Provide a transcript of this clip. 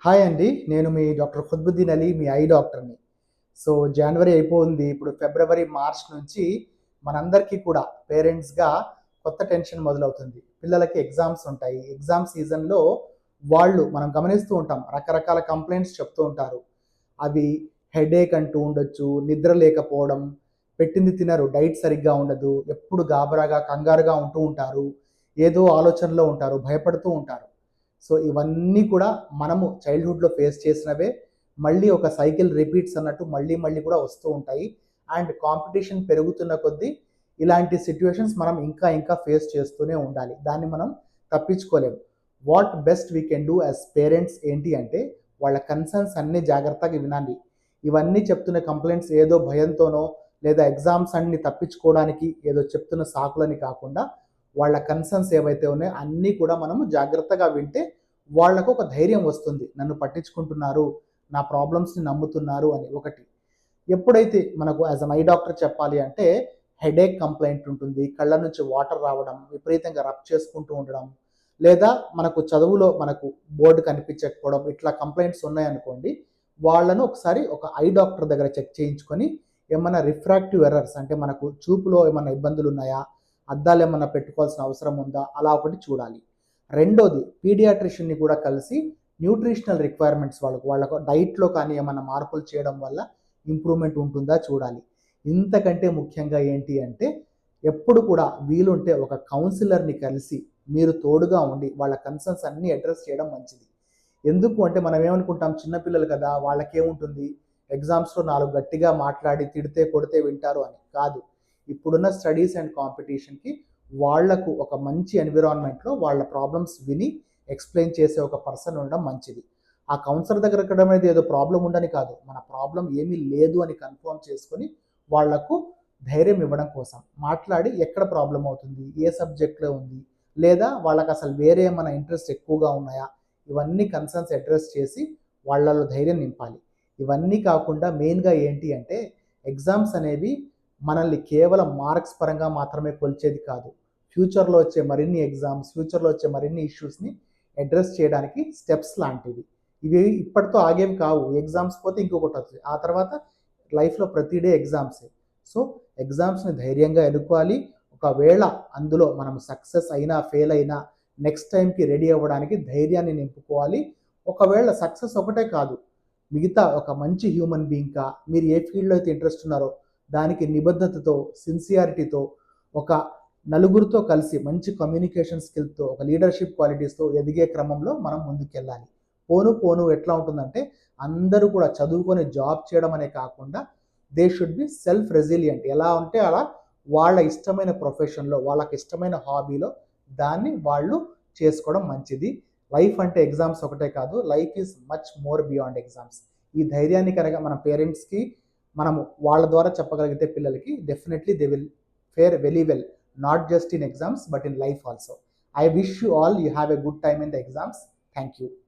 Hi అండి. నేను మీ doctor ఖుద్బుద్దీన్ Ali, me I డాక్టర్‌ని. సో, జనవరి అయిపోయింది. ఇప్పుడు ఫిబ్రవరి, మార్చ్ నుంచి మనందరికీ కూడా పేరెంట్స్‌గా కొత్త టెన్షన్ మొదలవుతుంది. పిల్లలకి ఎగ్జామ్స్ ఉంటాయి. ఎగ్జామ్ సీజన్‌లో మనం గమనిస్తూ ఉంటాం. రకరకాల కంప్లెయింట్స్ చెప్తూ ఉంటారు. అవి హెడేక్ అంటూ ఉండొచ్చు, నిద్ర లేకపోవడం, పెట్టింది తినరు, డైట్ సరిగ్గా ఉండదు, ఎప్పుడు గాబరాగా, కంగారుగా ఉంటూ ఉంటారు, ఏదో ఆలోచనలో ఉంటారు, భయపడుతూ ఉంటారు. సో ఇవన్నీ కూడా మనము చైల్డ్‌హుడ్‌లో ఫేస్ చేసినవే. మళ్ళీ ఒక సైకిల్ రిపీట్స్ అన్నట్టు మళ్ళీ మళ్ళీ కూడా వస్తూ ఉంటాయి. అండ్ కాంపిటీషన్ పెరుగుతున్న కొద్దీ ఇలాంటి సిట్యుయేషన్స్ మనం ఇంకా ఇంకా ఫేస్ చేస్తూనే ఉండాలి. దాన్ని మనం తప్పించుకోలేము. What best we can do as parents ఏంటి అంటే, వాళ్ళ కన్సర్న్స్ అన్నీ జాగ్రత్తగా వినాలి. ఇవన్నీ చెప్తున్న కంప్లెయింట్స్ ఏదో భయంతోనో లేదా ఎగ్జామ్స్ అన్ని తప్పించుకోవడానికి ఏదో చెప్తున్న సాకులని కాకుండా, వాళ్ళ కన్సర్న్స్ ఏవైతే ఉన్నాయో అన్నీ కూడా మనము జాగ్రత్తగా వింటే వాళ్ళకు ఒక ధైర్యం వస్తుంది. నన్ను పట్టించుకుంటున్నారు, నా ప్రాబ్లమ్స్‌ని నమ్ముతున్నారు అని ఒకటి. ఎప్పుడైతే మనకు యాస్ ఎన్ ఐ డాక్టర్ చెప్పాలి అంటే, హెడేక్ కంప్లెయింట్ ఉంటుంది, కళ్ళ నుంచి వాటర్ రావడం, విపరీతంగా రబ్ చేసుకుంటూ ఉండడం, లేదా మనకు చదువులో మనకు బోర్డ్ కనిపించకపోవడం, ఇట్లా కంప్లెయింట్స్ ఉన్నాయనుకోండి, వాళ్ళను ఒకసారి ఒక ఐ డాక్టర్ దగ్గర చెక్ చేయించుకొని, ఏమన్నా రిఫ్రాక్టివ్ ఎర్రర్స్ అంటే మనకు చూపులో ఏమన్నా ఇబ్బందులు ఉన్నాయా, అద్దాలు ఏమన్నా పెట్టుకోవాల్సిన అవసరం ఉందా, అలా ఒకటి చూడాలి. రెండోది, పీడియాట్రిషియన్ని కూడా కలిసి న్యూట్రిషనల్ రిక్వైర్మెంట్స్ వాళ్ళకు డైట్‌లో కానీ ఏమన్నా మార్పులు చేయడం వల్ల ఇంప్రూవ్‌మెంట్ ఉంటుందా చూడాలి. ఇంతకంటే ముఖ్యంగా ఏంటి అంటే, ఎప్పుడు కూడా వీలుంటే ఒక కౌన్సిలర్‌ని కలిసి మీరు తోడుగా ఉండి వాళ్ళ కన్సర్న్స్ అన్నీ అడ్రెస్ చేయడం మంచిది. ఎందుకు అంటే మనం ఏమనుకుంటాం, చిన్న పిల్లలు కదా, వాళ్ళకేముంటుంది, ఎగ్జామ్స్‌లో 4 గట్టిగా మాట్లాడి తిడితే కొడితే వింటారు అని. కాదు. ఇప్పుడున్న స్టడీస్ అండ్ కాంపిటీషన్‌కి వాళ్లకు ఒక మంచి ఎన్విరాన్మెంట్‌లో వాళ్ళ ప్రాబ్లమ్స్ విని ఎక్స్‌ప్లెయిన్ చేసే ఒక పర్సన్ ఉండడం మంచిది. ఆ కౌన్సిలర్ దగ్గర ఎక్కడం అనేది ఏదో ప్రాబ్లమ్ ఉందని కాదు. మన ప్రాబ్లమ్ ఏమీ లేదు అని కన్ఫర్మ్ చేసుకొని వాళ్లకు ధైర్యం ఇవ్వడం కోసం మాట్లాడి, ఎక్కడ ప్రాబ్లమ్ అవుతుంది, ఏ సబ్జెక్ట్‌లో ఉంది, లేదా వాళ్ళకి అసలు వేరే ఏమైనా ఇంట్రెస్ట్ ఎక్కువగా ఉన్నాయా, ఇవన్నీ కన్సర్న్స్ అడ్రెస్ చేసి వాళ్ళలో ధైర్యం నింపాలి. ఇవన్నీ కాకుండా మెయిన్‌గా ఏంటి అంటే, ఎగ్జామ్స్ అనేవి మనల్ని కేవలం మార్క్స్ పరంగా మాత్రమే కొలిచేది కాదు. ఫ్యూచర్‌లో వచ్చే మరిన్ని ఎగ్జామ్స్, ఫ్యూచర్‌లో వచ్చే మరిన్ని ఇష్యూస్‌ని అడ్రెస్ చేయడానికి స్టెప్స్ లాంటివి. ఇవి ఇప్పటితో ఆగేవి కావు. ఎగ్జామ్స్ పోతే ఇంకొకటి వస్తది. ఆ తర్వాత లైఫ్‌లో ప్రతి డే ఎగ్జామ్సే. సో ఎగ్జామ్స్‌ని ధైర్యంగా ఎదుర్కోవాలి. ఒకవేళ అందులో మనం సక్సెస్ అయినా, ఫెయిల్ అయినా నెక్స్ట్ టైమ్‌కి రెడీ అవ్వడానికి ధైర్యాన్ని నింపుకోవాలి. ఒకవేళ సక్సెస్ ఒకటే కాదు, మిగతా ఒక మంచి హ్యూమన్ బీయింగ్‌గా మీరు ఏ ఫీల్డ్‌లో అయితే ఇంట్రెస్ట్ ఉన్నారో దానికి నిబద్ధతతో, సిన్సియారిటీతో, ఒక నలుగురితో కలిసి మంచి కమ్యూనికేషన్ స్కిల్‌తో, ఒక లీడర్‌షిప్ క్వాలిటీస్‌తో ఎదిగే క్రమంలో మనం ముందుకెళ్ళాలి. పోను పోను ఎట్లా ఉంటుందంటే, అందరూ కూడా చదువుకొని జాబ్ చేయడం అనే కాకుండా they should be self resilient. ఎలా ఉంటే అలా వాళ్ళ ఇష్టమైన ప్రొఫెషన్‌లో, వాళ్ళకి ఇష్టమైన హాబీలో దాన్ని వాళ్ళు చేసుకోవడం మంచిది. లైఫ్ అంటే ఎగ్జామ్స్ ఒకటే కాదు. Life is much more beyond exams. ఈ ధైర్యాన్ని కనుక మన పేరెంట్స్‌కి మనము వాళ్ళ ద్వారా చెప్పగలిగితే పిల్లలకి, definitely they will fair very well. Not just in exams but in life also. I wish you all you have a good time in the exams. Thank you.